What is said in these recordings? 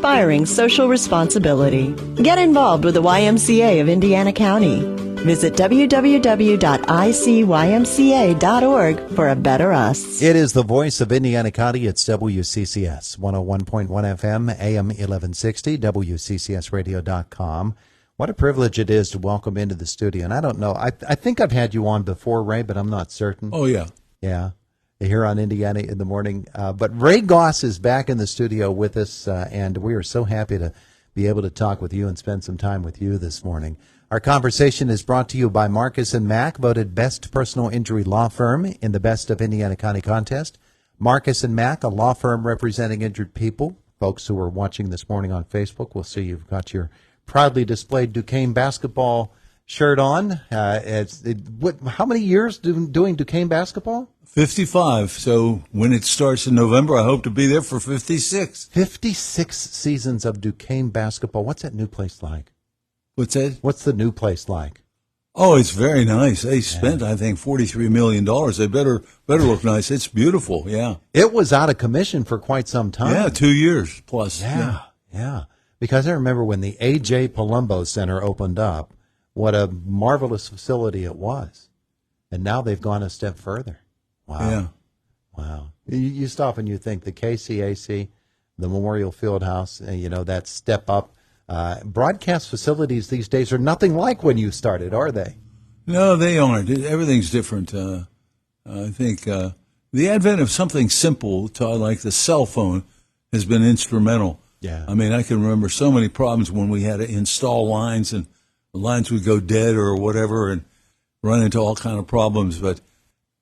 inspiring social responsibility. Get involved with the YMCA of Indiana County. Visit www.icymca.org for a better us. It is the voice of Indiana County. It's WCCS 101.1 FM, AM 1160, WCCSradio.com. What a privilege it is to welcome into the studio. And I don't know, I think I've had you on before, Ray, but I'm not certain. Oh, yeah. Yeah, here on Indiana in the Morning. But Ray Goss is back in the studio with us, and we are so happy to be able to talk with you and spend some time with you this morning. Our conversation is brought to you by Marcus & Mack, voted best personal injury law firm in the Best of Indiana County contest. Marcus & Mack, a law firm representing injured people. Folks who are watching this morning on Facebook will see you've got your proudly displayed Duquesne basketball shirt on. How many years doing Duquesne basketball? 55. So when it starts in November, I hope to be there for 56. 56 seasons of Duquesne basketball. What's that new place like? What's that? What's the new place like? Oh, it's very nice. They spent, I think, $43 million. They better look nice. It's beautiful, yeah. It was out of commission for quite some time. Yeah, 2 years plus. Yeah. Because I remember when the A.J. Palumbo Center opened up, what a marvelous facility it was. And now they've gone a step further. Wow. Yeah. Wow. You stop and you think the KCAC, the Memorial Fieldhouse, that step up. Broadcast facilities these days are nothing like when you started, are they? No, they aren't. Everything's different. I think the advent of something simple, like the cell phone, has been instrumental. Yeah. I mean, I can remember so many problems when we had to install lines and the lines would go dead or whatever and run into all kind of problems. But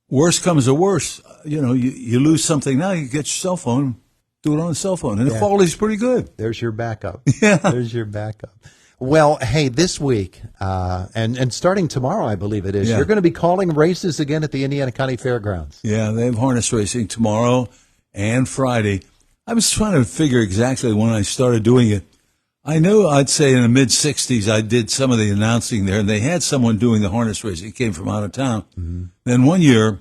worst comes to worst, you lose something now, you get your cell phone, do it on the cell phone, and the quality's pretty good. There's your backup. Yeah. There's your backup. Well, hey, this week, and starting tomorrow, I believe it is, you're going to be calling races again at the Indiana County Fairgrounds. Yeah, they have harness racing tomorrow and Friday. I was trying to figure exactly when I started doing it. I know I'd say in the mid-'60s I did some of the announcing there, and they had someone doing the harness racing. He came from out of town. Mm-hmm. Then one year,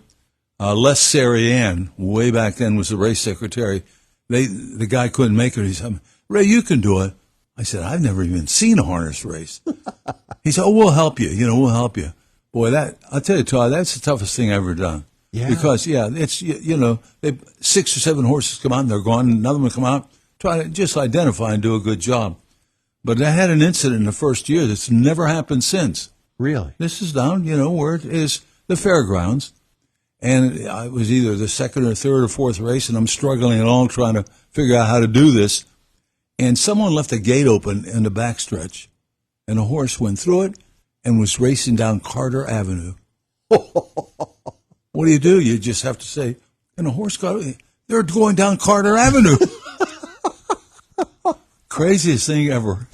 Les Sarian, way back then, was the race secretary. The guy couldn't make it. He said, "Ray, you can do it." I said, "I've never even seen a harness race." He said, "Oh, we'll help you. We'll help you." Boy, I'll tell you, Todd, that's the toughest thing I've ever done. Yeah. Because, it's, 6 or 7 horses come out and they're gone. Another one come out. Try to just identify and do a good job. But I had an incident in the first year that's never happened since. Really? This is down, where it is the fairgrounds. And it was either the second or third or fourth race, and I'm struggling along trying to figure out how to do this. And someone left a gate open in the backstretch, and a horse went through it and was racing down Carter Avenue. What do? You just have to say, and a horse they're going down Carter Avenue. Craziest thing ever.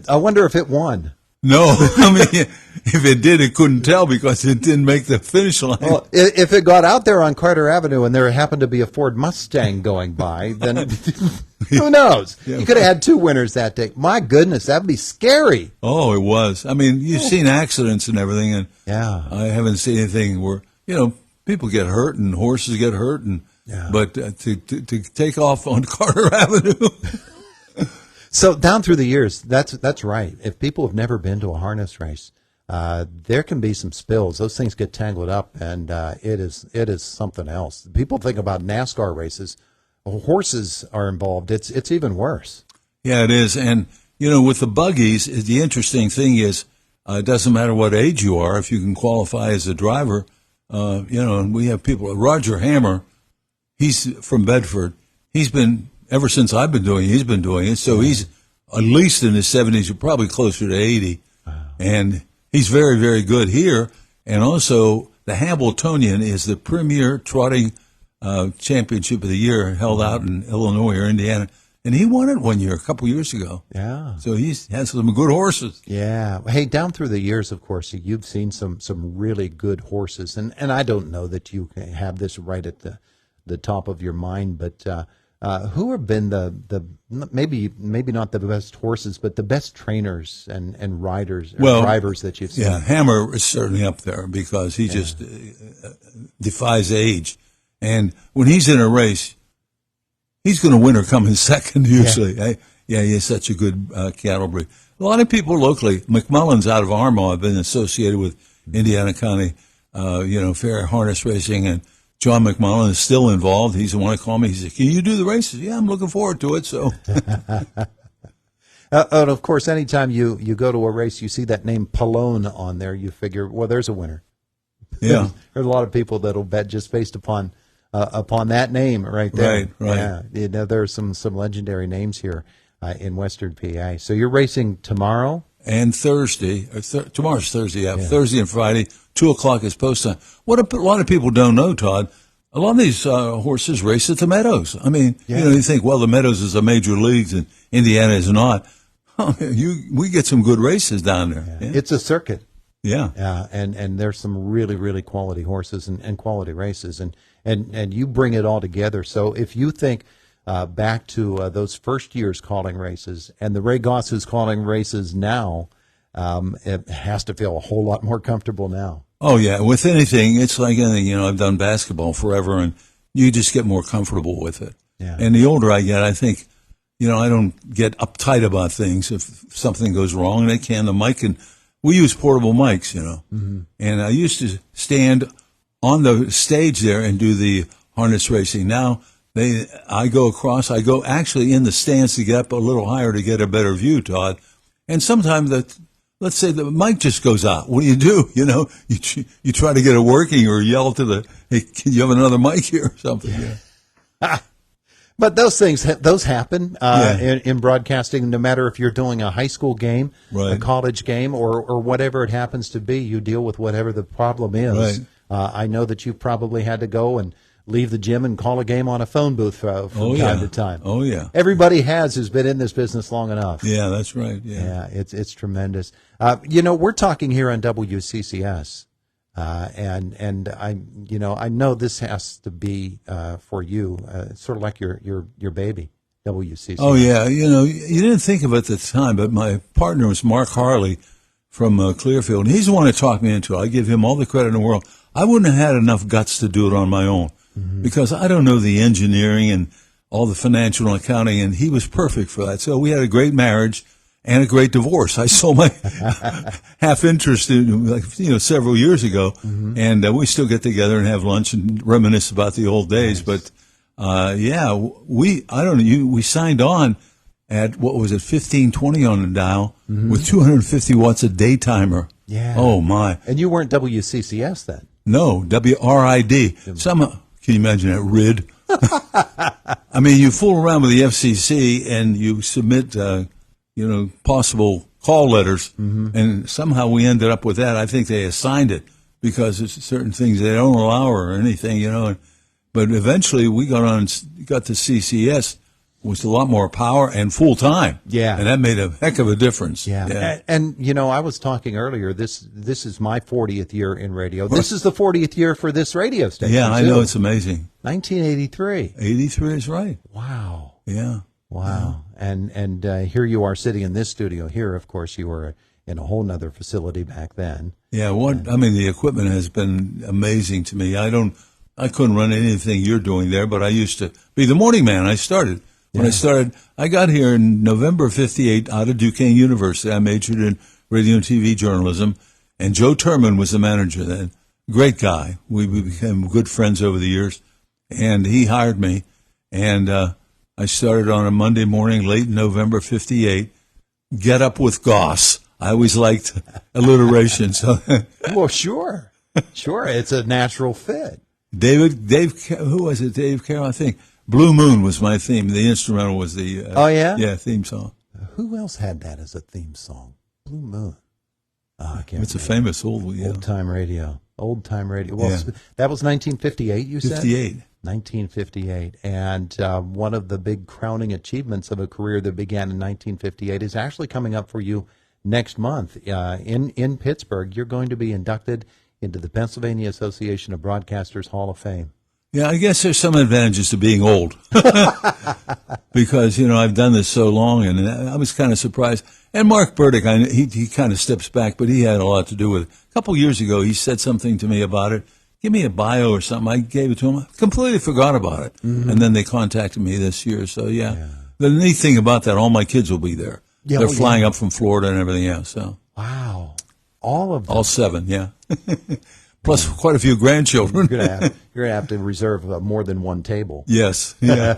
I wonder if it won. No, I mean, if it did, it couldn't tell because it didn't make the finish line. Well, if it got out there on Carter Avenue and there happened to be a Ford Mustang going by, then who knows? Yeah. You could have had 2 winners that day. My goodness, that would be scary. Oh, it was. I mean, you've seen accidents and everything, and I haven't seen anything where, people get hurt and horses get hurt, but to take off on Carter Avenue. So down through the years, that's right. If people have never been to a harness race, there can be some spills. Those things get tangled up, and it is something else. People think about NASCAR races. Horses are involved. It's even worse. Yeah, it is. And, with the buggies, the interesting thing is it doesn't matter what age you are. If you can qualify as a driver, and we have people. Roger Hammer, he's from Bedford. He's been, ever since I've been doing it, he's been doing it. So he's at least in his 70s, or probably closer to 80. Wow. And he's very, very good here. And also, the Hambletonian is the premier trotting championship of the year held out in Illinois or Indiana. And he won it one year, a couple years ago. Yeah. So he has some good horses. Yeah. Hey, down through the years, of course, you've seen some really good horses. And I don't know that you have this right at the top of your mind, but who have been the maybe not the best horses, but the best trainers and riders and drivers that you've seen? Yeah, Hammer is certainly up there because he just defies age. And when he's in a race, he's going to win or come in second usually. Yeah, he's such a good cattle breed. A lot of people locally, McMullen's out of Armagh, have been associated with Indiana County, fair harness racing, and John McMullen is still involved. He's the one that called me. He said, "Can you do the races?" Yeah, I'm looking forward to it. So, and of course, anytime you go to a race, you see that name Pallone on there, you figure, well, there's a winner. yeah, There's a lot of people that'll bet just based upon that name right there. Right. Yeah, there are some legendary names here in Western PA. So you're racing tomorrow and Thursday. Tomorrow's Thursday. Yeah, Thursday and Friday, 2:00 is post time. What a lot of people don't know, Todd. A lot of these horses race at the Meadows. I mean, you think, well, the Meadows is a major leagues and Indiana is not. We get some good races down there. Yeah. It's a circuit. Yeah. And there's some really, really quality horses and quality races, and you bring it all together. So if you think back to those first years calling races and the Ray Goss who's calling races now, it has to feel a whole lot more comfortable now. Oh, yeah. With anything, it's like anything. I've done basketball forever, and you just get more comfortable with it. Yeah. And the older I get, I think, I don't get uptight about things. If something goes wrong, the mic can. We use portable mics, Mm-hmm. And I used to stand on the stage there and do the harness racing. Now I go actually in the stands to get up a little higher to get a better view, Todd. And sometimes let's say the mic just goes out. What do? You try to get it working or yell to hey, can you have another mic here or something? Yeah. But those happen in broadcasting. No matter if you're doing a high school game, a college game, or whatever it happens to be, you deal with whatever the problem is. Right. I know that you probably had to go and leave the gym and call a game on a phone booth from time to time. Oh yeah. Everybody who's been in this business long enough. Yeah, that's right. Yeah. It's tremendous. We're talking here on WCCS. And I know this has to be for you, sort of like your baby, WCC. Oh yeah, you didn't think of it at the time, but my partner was Mark Harley from Clearfield, and he's the one that talked me into it. I give him all the credit in the world. I wouldn't have had enough guts to do it on my own because I don't know the engineering and all the financial and accounting, and he was perfect for that. So we had a great marriage. And a great divorce. I sold my half interest several years ago, and we still get together and have lunch and reminisce about the old days. Nice. But we signed on at what was it, 1520 on the dial with 250 watts a day timer. Yeah. Oh my! And you weren't WCCS then? No, WRID. Somehow, can you imagine that? RID. I mean, you fool around with the FCC and you submit. Possible call letters, and somehow we ended up with that. I think they assigned it because there's certain things they don't allow or anything, But eventually we got to CCS, with a lot more power and full time. Yeah. And that made a heck of a difference. Yeah. And I was talking earlier, this is my 40th year in radio. This is the 40th year for this radio station. Yeah, I know. It's amazing. 1983. 83 is right. Wow. Yeah. Wow. And here you are sitting in this studio here. Of course, you were in a whole nother facility back then. Yeah. The equipment has been amazing to me. I couldn't run anything you're doing there, but I used to be the morning man. I got here in November of 58 out of Duquesne University. I majored in radio and TV journalism, and Joe Turman was the manager then. Great guy. We became good friends over the years, and he hired me, and I started on a Monday morning, late in November 58. Get up with Goss. I always liked alliteration. So, well, sure. It's a natural fit. Who was it? Dave Carroll, I think. Blue Moon was my theme. The instrumental was the theme song. Who else had that as a theme song? Blue Moon. Oh, I can't. It's a famous old time radio. Old time radio. Well, yeah. That was 1958. You said 58. 1958, and one of the big crowning achievements of a career that began in 1958 is actually coming up for you next month in Pittsburgh. You're going to be inducted into the Pennsylvania Association of Broadcasters Hall of Fame. Yeah, I guess there's some advantages to being old because I've done this so long, and I was kind of surprised. And Mark Burdick, he kind of steps back, but he had a lot to do with it. A couple years ago, he said something to me about it. Give me a bio or something. I gave it to him. I completely forgot about it. And then they contacted me this year. So, the neat thing about that, all my kids will be there. Yeah, They're well, flying yeah. up from Florida and everything else. So Wow. All of them. all 7, yeah. Plus quite a few grandchildren. You're gonna have to reserve more than one table. Yes, yeah.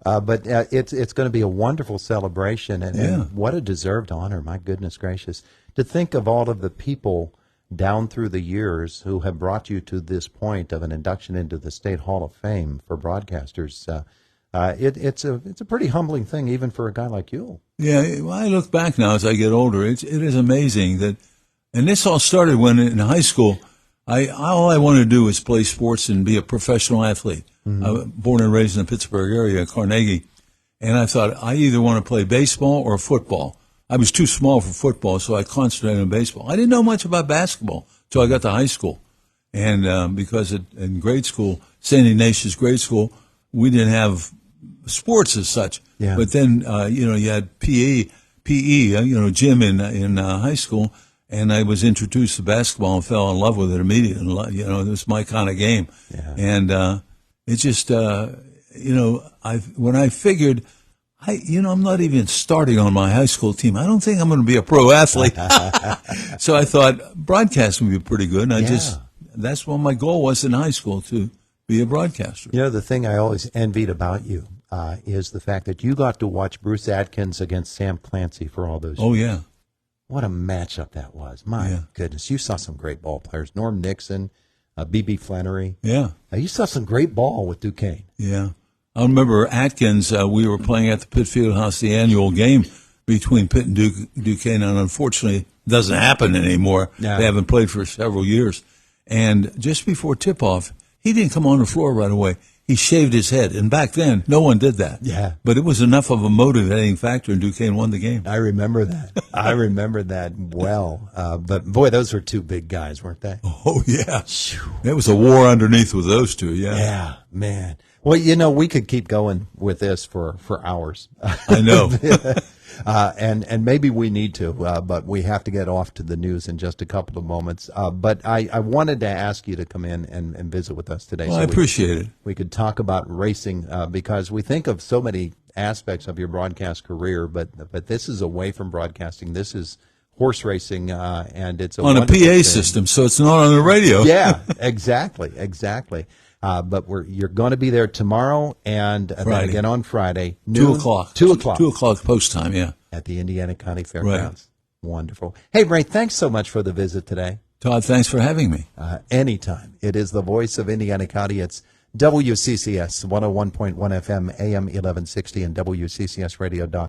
But it's going to be a wonderful celebration, and Yeah. what a deserved honor. My goodness gracious, to think of all of the people down through the years who have brought you to this point of an induction into the State Hall of Fame for broadcasters. It's a pretty humbling thing, even for a guy like you. Yeah, well, I look back now as I get older. It is amazing that, and this all started when in high school. All I wanted to do was play sports and be a professional athlete. Mm-hmm. I was born and raised in the Pittsburgh area, Carnegie, and I thought I either want to play baseball or football. I was too small for football, so I concentrated on baseball. I didn't know much about basketball until I got to high school, and because in grade school, St. Ignatius grade school, we didn't have sports as such. Yeah. But then you had PE, gym in high school. And I was introduced to basketball and fell in love with it immediately. It was my kind of game. Yeah. And it just, when I figured, I'm not even starting on my high school team. I don't think I'm going to be a pro athlete. So I thought broadcasting would be pretty good. And that's what my goal was in high school, to be a broadcaster. The thing I always envied about you is the fact that you got to watch Bruce Atkins against Sam Clancy for all those years. Oh, yeah. What a matchup that was. My goodness. You saw some great ball players. Norm Nixon, B.B. Flannery. Yeah. You saw some great ball with Duquesne. Yeah. I remember Atkins, we were playing at the Pitt Fieldhouse, the annual game between Pitt and Duquesne, and unfortunately it doesn't happen anymore. No. They haven't played for several years. And just before tip-off, he didn't come on the floor right away. He shaved his head. And back then, no one did that. Yeah. But it was enough of a motivating factor, and Duquesne won the game. I remember that. I remember that well. But, boy, those were two big guys, weren't they? Oh, yeah. It was a war underneath with those two, yeah. Yeah, man. Well, we could keep going with this for hours. I know. And maybe we need to, but we have to get off to the news in just a couple of moments. But I wanted to ask you to come in and visit with us today. Well, I appreciate it. We could talk about racing because we think of so many aspects of your broadcast career, but this is away from broadcasting. This is horse racing, and it's on a PA thing. system, so it's not on the radio. Yeah, exactly. But you're going to be there tomorrow and then again on Friday. 2 o'clock. 2 o'clock. 2 o'clock post time, yeah. At the Indiana County Fairgrounds. Right. Wonderful. Hey, Ray, thanks so much for the visit today. Todd, thanks for having me. Anytime. It is the voice of Indiana County. It's WCCS 101.1 FM, AM 1160, and WCCSradio.com.